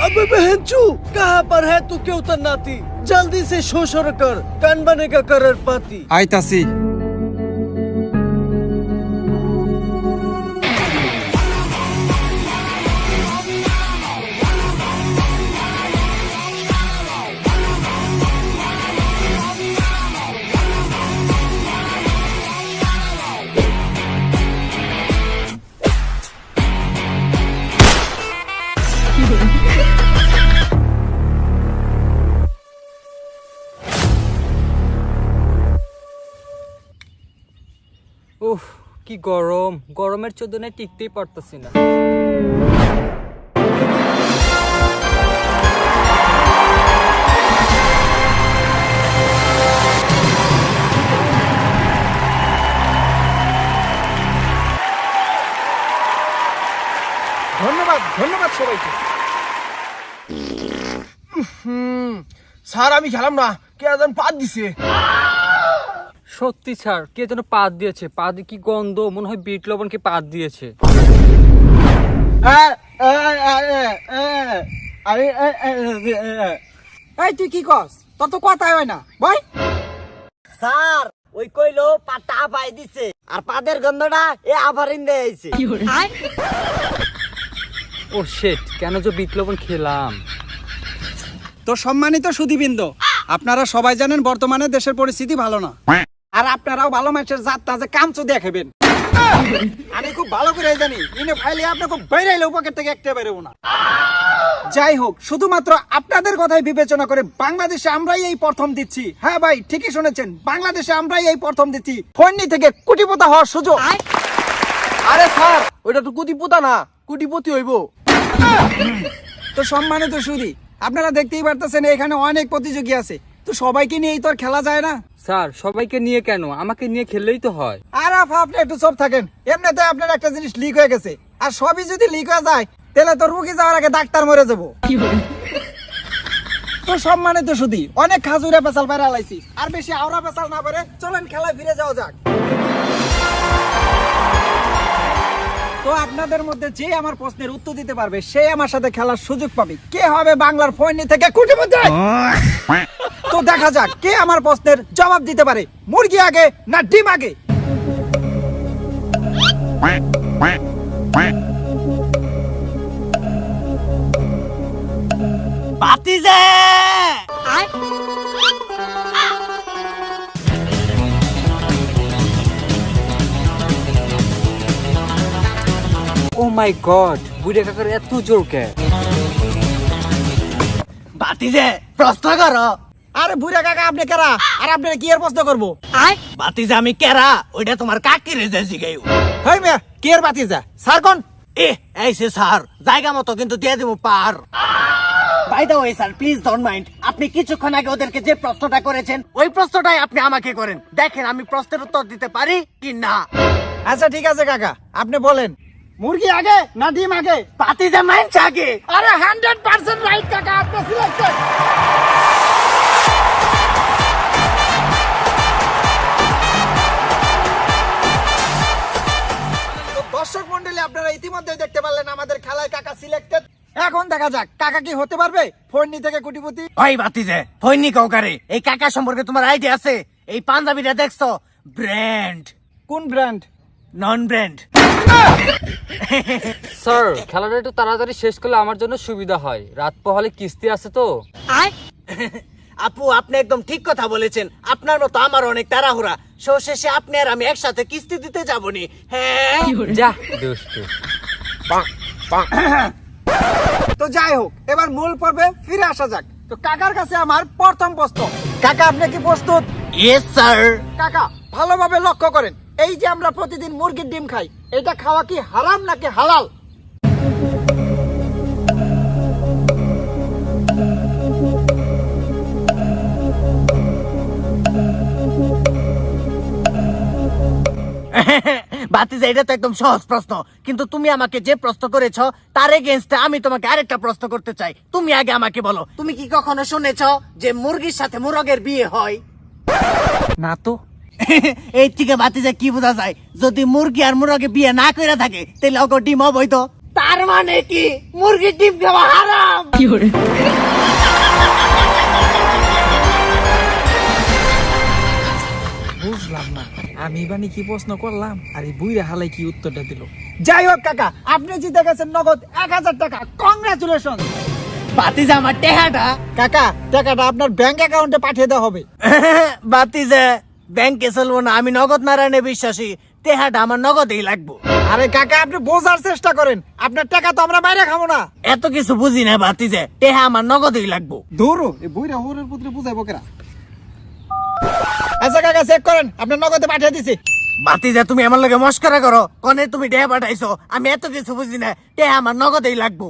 अबे बहनचू, कहाँ पर है तू क्यों तन्नाती? जल्दी से शोषण कर, कान बनेगा करोड़पति। आइतासी। উফ, কি গরম, গরমের চোদনায় টিকতেই পারতেছি না। ধন্যবাদ ধন্যবাদ সবাইকে। স্যার আমি খেলাম না, কে যেন পাত দিছে। সত্যি স্যার, কে যেন পাত দিয়েছে। পাত কি গন্ধ, মনে হয় বিট লবণকে পাত দিয়েছে। এই তুই কি কস? তোর তো কথাই হয় না ভাই। স্যার ওই কইলো পাটা পাই দিছে, আর পাদের গন্ধটা এ আভারিন দেইছে। ও শিট, কেন যে বিট লবণ খেলাম। তো সম্মানিত সুধীবৃন্দ, আপনারা সবাই জানেন বর্তমানে দেশের পরিস্থিতি ভালো না, আর আপনারাও ভালো মানুষের যাত্রা যে কামচু দেখাবেন। আমি খুব ভালো করে জানি ইনে ফাইলে আপনি খুব বাইরে পকেট থেকে একটা বেরোবো না। যাই হোক, শুধুমাত্র আপনাদের কথাই বিবেচনা করে বাংলাদেশে আমরাই এই প্রথম দিচ্ছি। হ্যাঁ ভাই, ঠিকই শুনেছেন, বাংলাদেশে আমরাই এই প্রথম দিচ্ছি ফোননি থেকে কোটিপতি হওয়ার সুযোগ। আরে স্যার ওইটা তো কোটিপতি না, কোটিপতি হইবো। তো সম্মানিত সুধী, আপনারা দেখতেই পারতেছেন এখানে অনেক প্রতিযোগী আছে, তো সবাইকে নিয়েই তো আর খেলা যায় না। স্যার সবাইকে নিয়ে কেন, আমাকে নিয়ে খেললেই তো হয়। আর আপনি একটু চুপ থাকেন। এমনিতে আপনার একটা জিনিস লিক হয়ে গেছে, আর সবই যদি লিক হয়ে যায় তাহলে তো রুগী যাওয়ার আগে ডাক্তার মরে যাবো। তো সম্মানিত সুধী, অনেক খাজুরা পেশাল পারে আলাইছি, আর বেশি আওরা পেশাল না পারে, চলেন খেলায় ফিরে যাওয়া যাক। তো আপনাদের মধ্যে যে আমার প্রশ্নের উত্তর দিতে পারবে সে আমার সাথে খেলার সুযোগ পাবে। কে হবে বাংলার ফোননি থেকে কোটিপতি? তো দেখা যাক কে আমার প্রশ্নের জবাব দিতে পারে। মুরগি আগে না ডিম আগে? বাতিজে ও মাই গড, বুড়ে কাকার এত জোর কে? বাতিজে প্রশ্ন করো। আরে বুড়া কাকা, আপনি কেরা? আর আপনার কি এর প্রশ্ন করবো? বাতিজে আমি কেরা ওইটা তোমার কাকি রে জিগাইও। হেই মিয়া, কি এর বাতি যা স্যার কোন? এইসে স্যার, জায়গা মতো কিন্তু দিয়ে দিব পার। By the way sir, please don't mind. আপনি কিছুক্ষণ আগে ওদেরকে যে প্রশ্নটা করেছেন ওই প্রশ্নটাই আপনি আমাকে করেন, দেখেন আমি প্রশ্নের উত্তর দিতে পারি কি না। আচ্ছা ঠিক আছে কাকা, আপনি বলেন, মুরগি আগে না ডিম আগে? বাতিজে মাইন্ড আগে। আরে 100% রাইট কাকা, আপনি সিলেক্টেড। দর্শক মন্ডলী, আপনারা ইতিমধ্যে দেখতে পারলেন আমাদের খেলায় কাকা সিলেক্টেড। এখন দেখা যাক কাকা কি হতে পারবে ফোননি থেকে কোটিপতি। ওই বাতিজে হইনি কাউকারে, এই কাকা সম্পর্কে তোমার আইডিয়া আছে? এই পাঞ্জাবিটা দেখছো? ব্র্যান্ড। কোন ব্র্যান্ড? নন ব্র্যান্ড। স্যার খেলাটা একটু তাড়াতাড়ি শেষ করলে আমার জন্য সুবিধা হয়, রাত পোহালে কিস্তি আছে তো। আপু আপনি একদম ঠিক কথা বলেছেন, আপনার মতো আমার অনেক তাড়াহুড়া, শেষে আপনি আর আমি একসাথে কিস্তি দিতে যাবনি। হ্যাঁ যা দুষ্টু। তো যাই হোক, এবার মূল পর্বে ফিরে আসা যাক। তো কাকার কাছে আমার প্রথম প্রশ্ন। কাকা আপনি কি প্রস্তুত? Yes sir. কাকা ভালোভাবে লক্ষ্য করেন, এই যে আমরা প্রতিদিন মুরগির ডিম খাই, এটা খাওয়া কি হারাম নাকি হালাল? বাতিজা এটা তো একদম সহজ প্রশ্ন, কিন্তু তুমি আমাকে যে প্রশ্ন করেছো তার এগেইনস্টে আমি তোমাকে আরেকটা প্রশ্ন করতে চাই। তুমি আগে আমাকে বলো, তুমি কি কখনো শুনেছো যে মুরগির সাথে মুরগের বিয়ে হয়? না তো। এই থেকে বাতিজা কি বোঝা যায়? যদি মুরগি আর মুরগে বিয়ে না করে থাকে তাহলে ওকে ডিম অবৈধ। তার মানে কি মুরগির ডিম খাওয়া হারাম? বুঝলাম না, আমি বানি কি প্রশ্ন করলাম আর এই বুইরা হালাই কি উত্তরটা দিল। যাই হোক কাকা, আপনি জিতে গেছেন নগদ 1000 টাকা। কংগ্রাচুলেশন। ভাতিজা আমার টেহাটা। কাকা, টাকাটা আপনার ব্যাংক অ্যাকাউন্টে পাঠিয়ে দেওয়া হবে। ভাতিজা ব্যাংকে চলবো না, আমি নগদ নারায়ণে বিশ্বাসী। টেহাটা আমার নগদেই লাগবো। আরে কাকা, আপনি বোঝার চেষ্টা করেন, আপনার টাকা তো আমরা বাইরে খাবো না। এত কিছু বুঝি না ভাতিজা, টেহা আমার নগদেই লাগবো। ধরো এই বুইরা হোরের পুত্রে বুঝাইবো কেরা। আচ্ছা কাকা, চেক করেন, আপনার নগদে পাঠিয়ে দিছি। ভাতিজা তুমি আমার লগে মস্করা করো, কনে তুমি টেহা পাঠাইছো? আমি এত কিছু বুঝি না, টেহা আমার নগদেই লাগবো।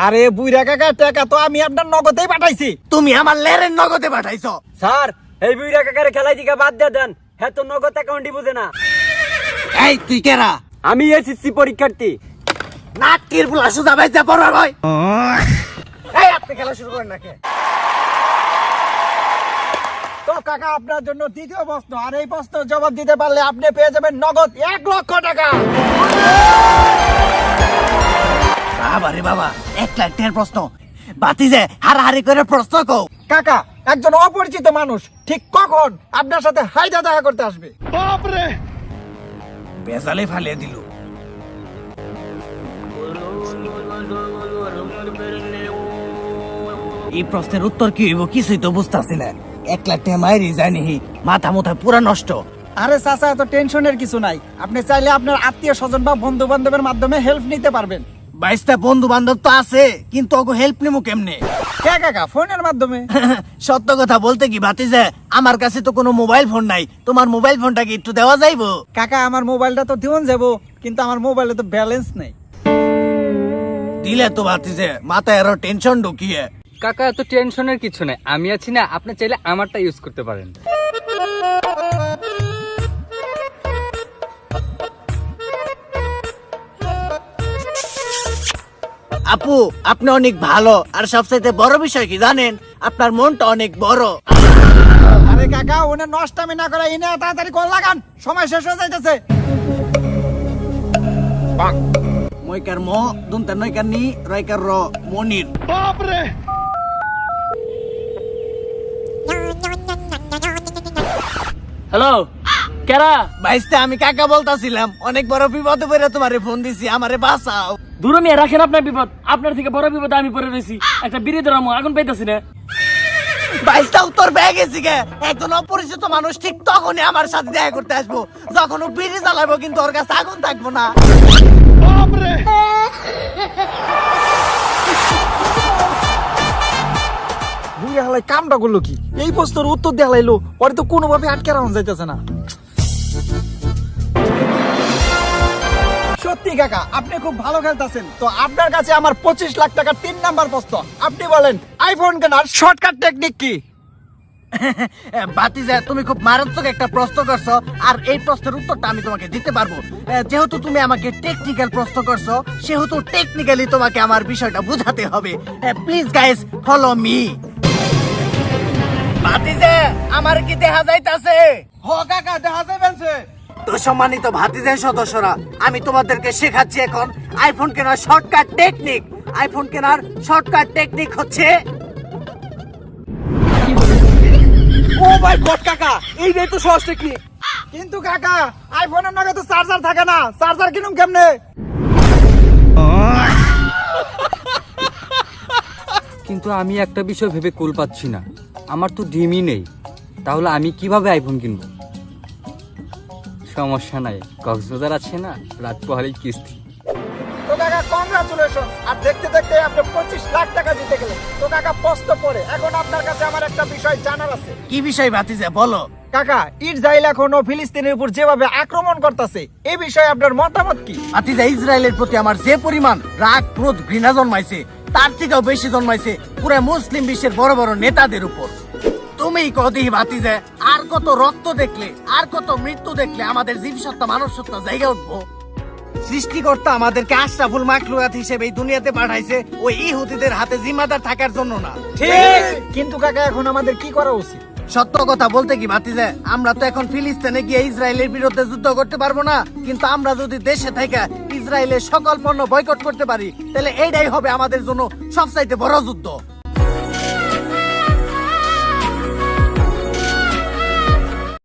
আরে বুইরা কাকা, টাকা তো আমি আপনার নগদেই পাঠাইছি। তুমি আমার লেরের নগদে পাঠাইছো। স্যার, এই বুইরা কাকারে খেলাই দিকে বাদ দিয়ে দেন। হ্যাঁ, তো নগদ অ্যাকাউন্টই বুঝে না। এই তুই কেরা? আমি এসএসসি পরীক্ষার্থী। নাটকির বুলা সুদা বাইজা পড়া ভাই। এই আপনি খেলা শুরু করেন নাকি? তো কাকা, আপনার জন্য দ্বিতীয় প্রশ্ন, আর এই প্রশ্নের জবাব দিতে পারলে আপনি পেয়ে যাবেন নগদ 1 লক্ষ টাকা। বাবা রে বাবা, 1 লাখ টাকার প্রশ্ন। ভাতিজা হারাহারি করে প্রশ্ন কও। কাকা, একজন অপরিচিত মানুষ ঠিক কখন আপনার সাথে হাইদা দেখা করতে আসবে? বেজালে ফালিয়ে দিল। এই প্রশ্নের উত্তর কি হইব কিছুই তো বুঝতেছি না। 1 লাখ টাকা মাইরি জানি, মাথা মুথা পুরা নষ্ট। আরে চাচা, এত টেনশনের কিছু নাই। আপনি চাইলে আপনার আত্মীয় স্বজন বা বন্ধু বান্ধবের মাধ্যমে হেল্প নিতে পারবেন। 22টা বন্ধু বান্ধব তো আছে, কিন্তু ওকে হেল্প নিমু কেমনে? কে কাকা, ফোনের মাধ্যমে? সত্য কথা বলতে কি ভাতিজা, আমার কাছে তো কোনো মোবাইল ফোন নাই। তোমার মোবাইল ফোনটা কি একটু দেওয়া যাইবো? কাকা, আমার মোবাইলটা তো দিওন যাবো, কিন্তু আমার মোবাইলে তো ব্যালেন্স নেই। দিলে তো ভাতিজা মাথায় আরো টেনশন ঢুকিয়ে। কাকা, এত টেনশনের কিছু নাই, আমি আছি না। আপনি চাইলে আমারটা ইউজ করতে পারেন। আপু আপনি অনেক ভালো, আর সবচাইতে বড় বিষয় কি জানেন? আপনার মনটা অনেক বড়। আরে কাকা, ওনে নষ্টামি না করে ইনে তাড়াতাড়ি কল লাগান, সময় শেষ হয়ে যাইতেছে। ময়কার ম দুনতার নয়কার নি রয়কার র মনির। হ্যালো, কেরা? ভাইস্তে আমি কাকা বলতাছিলাম, অনেক বড় বিপদে পড়ে তোমারে ফোন দিছি, আমারে বাঁচাও। দূরে মিয়া রাখেন আপনার বিপদ। আপনার থেকে বড় বিপদ আমি পড়ে রয়েছি। একটা বিড়ি ধরামো, আগুন পাইতাছি না। ভাইস্তা উত্তর পেয়ে গেছি গে। একজন অপরিচিত মানুষ ঠিক তখনই আমার সাথে দেখা করতে আসবো, যখন ও বিড়ি জ্বালাবো, কিন্তু ওর কাছে আগুন থাকবো না। বুইরা হালাই কামটা করলো কি? এই প্রশ্নের উত্তর দিয়ে হালাইলো, ওরে তো কোনোভাবে আটকে রাখা যাইতেছে না। সত্যি কাকা, আপনি খুব ভালো খেলতেছেন। তো আপনার কাছে আমার 25 লাখ টাকার 3 নাম্বার প্রশ্ন। আপনি বলেন, আইফোন কেনার শর্টকাট টেকনিক কি? ভাতিজা তুমি খুব মারাত্মক একটা প্রশ্ন করছো, আর এই প্রশ্নের উত্তরটা আমি তোমাকে দিতে পারবো। যেহেতু তুমি আমাকে টেকনিক্যাল প্রশ্ন করছো, সেহেতু টেকনিক্যালি তোমাকে আমার বিষয়টা বুঝাতে হবে। Please guys follow me. ভাতিজা আমার কি দেখা যাইতাছে? হ কাকা, দেখা যাইবেনছে। তো সম্মানিত ভাতিজার সদস্যরা, আমি তোমাদেরকে শেখাচ্ছি এখন আইফোন কেনার শর্টকাট টেকনিক। আইফোন কেনার শর্টকাট টেকনিক হচ্ছে, ও মাই গড কাকা, এইটাই তো সহজ টেকনিক। কিন্তু কাকা, আইফোনের নাকি তো চার্জার থাকে না, চার্জার কিনুম কেমনে? কিন্তু আমি একটা বিষয় ভেবে কুল পাচ্ছি না, আমার তো ডিমই নেই। তাহলে আমি কিভাবে আইফোন কিনবো? সমস্যা নাই, কক্সবাজার আছে না, রাত পোহালেই কিস্তি। তো কাকা কংগ্রাচুলেশন, আর দেখতে দেখতে আপনি 25 লাখ টাকা জিতে গেলেন। তো কাকা প্রশ্ন পড়ে, এখন আপনার কাছে আমার একটা বিষয় জানার আছে। কি বিষয় ভাতিজা বলো? কাকা, ইসরায়েল এখনো ফিলিস্তিনের উপর যেভাবে আক্রমণ করতেছে, এই বিষয়ে আপনার মতামত কি? ভাতিজা ইসরায়েলের প্রতি আমার যে পরিমাণ রাগ ক্রোধ ঘৃণা জন্মাইছে, তার থেকেও বেশি জন্মাইছে পুরো মুসলিম বিশ্বের বড় বড় নেতাদের উপর। তুমি কদি ভাতিজা, আর কত রক্ত দেখলে, আর কত মৃত্যু দেখলে আমাদের জীবসত্তা মানব সত্তা জায়গা উঠবো? সৃষ্টিকর্তা আমাদেরকে আশরাফুল মাখলুকাত হিসেবে এই দুনিয়াতে পাঠাইছে ওই ইহুদিদের হাতে জিম্মাদার থাকার জন্য না। ঠিক, কিন্তু কাকা এখন আমাদের কি করা উচিত? সত্য কথা বলতে কি ভাতিজা, আমরা তো এখন ফিলিস্তিনে গিয়ে ইসরায়েলের বিরুদ্ধে যুদ্ধ করতে পারবো না, কিন্তু আমরা যদি দেশে থেকে ইসরায়েলের সকল পণ্য বয়কট করতে পারি তাহলে এইটাই হবে আমাদের জন্য সবচাইতে বড় যুদ্ধ।